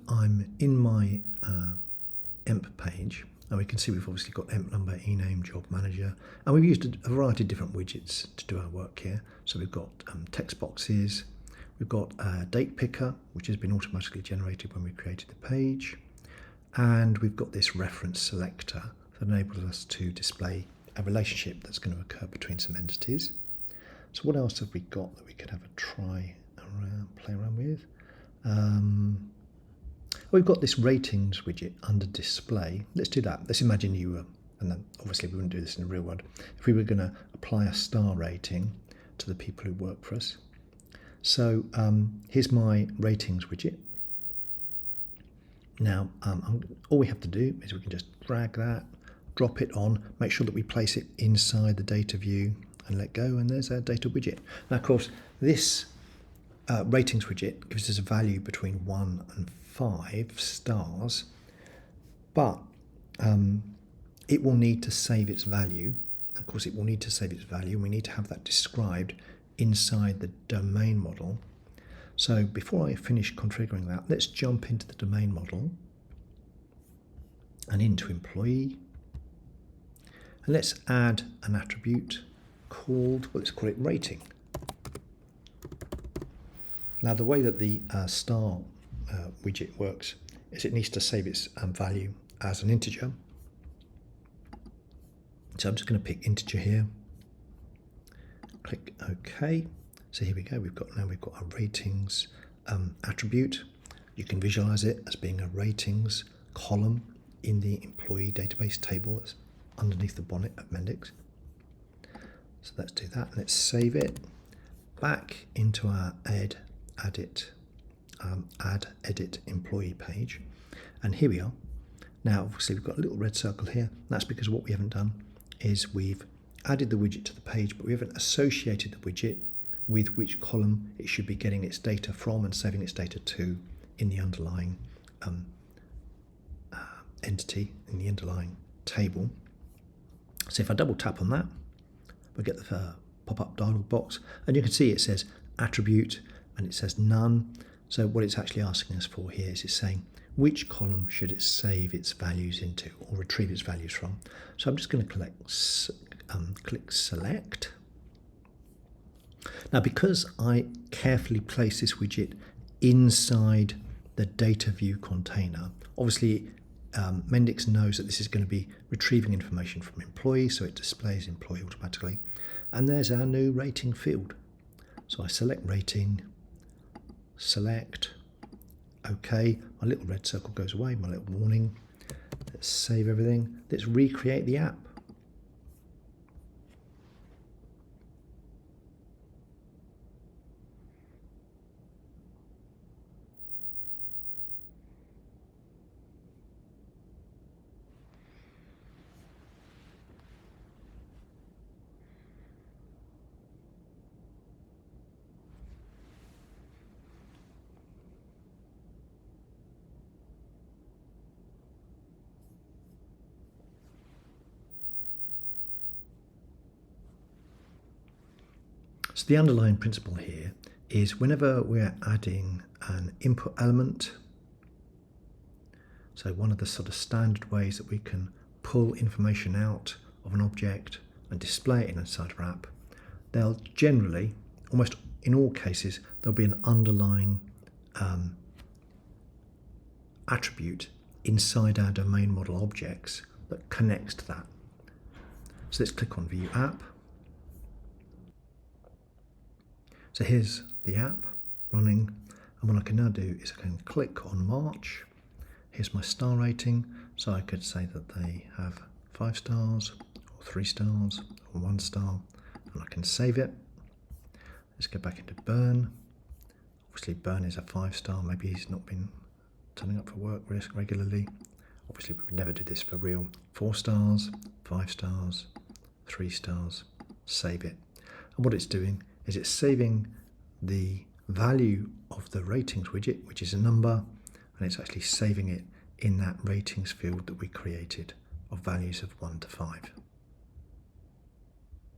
I'm in my EMP page, and we can see we've obviously got EMP number, ename, job manager, and we've used a variety of different widgets to do our work here. So we've got text boxes, we've got a date picker, which has been automatically generated when we created the page, and we've got this reference selector that enables us to display a relationship that's going to occur between some entities. So what else have we got that we could have a play around with? We've got this ratings widget under display. Let's do that. Let's imagine you were, and then obviously we wouldn't do this in the real world, if we were going to apply a star rating to the people who work for us. So here's my ratings widget. Now, all we have to do is we can just drag that, drop it on, make sure that we place it inside the data view and let go, and there's our data widget. Now, of course, this ratings widget gives us a value between 1 and 5 stars, but it will need to save its value. Of course, it will need to save its value. We need to have that described inside the domain model. So before I finish configuring that, let's jump into the domain model and into employee. And let's add an attribute called, well, let's call it rating. Now, the way that the star widget works is it needs to save its value as an integer. So I'm just going to pick integer here. Click OK. So here we go. We've got our ratings attribute. You can visualize it as being a ratings column in the employee database table that's underneath the bonnet of Mendix. So let's do that. Let's save it back into our add edit employee page, and here we are. Now, obviously, we've got a little red circle here. That's because what we haven't done is we've added the widget to the page, but we haven't associated the widget with which column it should be getting its data from and saving its data to in the underlying entity, in the underlying table. So if I double tap on that, we get the pop-up dialog box, and you can see it says attribute and it says none. So what it's actually asking us for here is it's saying which column should it save its values into or retrieve its values from. So I'm just going to click select. Now, because I carefully place this widget inside the data view container, obviously Mendix knows that this is going to be retrieving information from employee, so it displays employee automatically. And there's our new rating field. So I select rating, select, OK. My little red circle goes away, my little warning. Let's save everything. Let's recreate the app. So the underlying principle here is whenever we're adding an input element, so one of the sort of standard ways that we can pull information out of an object and display it inside our app, they'll generally, almost in all cases, there'll be an underlying attribute inside our domain model objects that connects to that. So let's click on View App. So here's the app running, and what I can now do is I can click on March. Here's my star rating, so I could say that they have 5 stars, or 3 stars, or 1 star, and I can save it. Let's go back into Burn. Obviously Burn is a 5-star, maybe he's not been turning up for work regularly. Obviously we would never do this for real. 4 stars, 5 stars, 3 stars, save it. And what it's doing is it's saving the value of the ratings widget, which is a number, and it's actually saving it in that ratings field that we created of values of 1 to 5.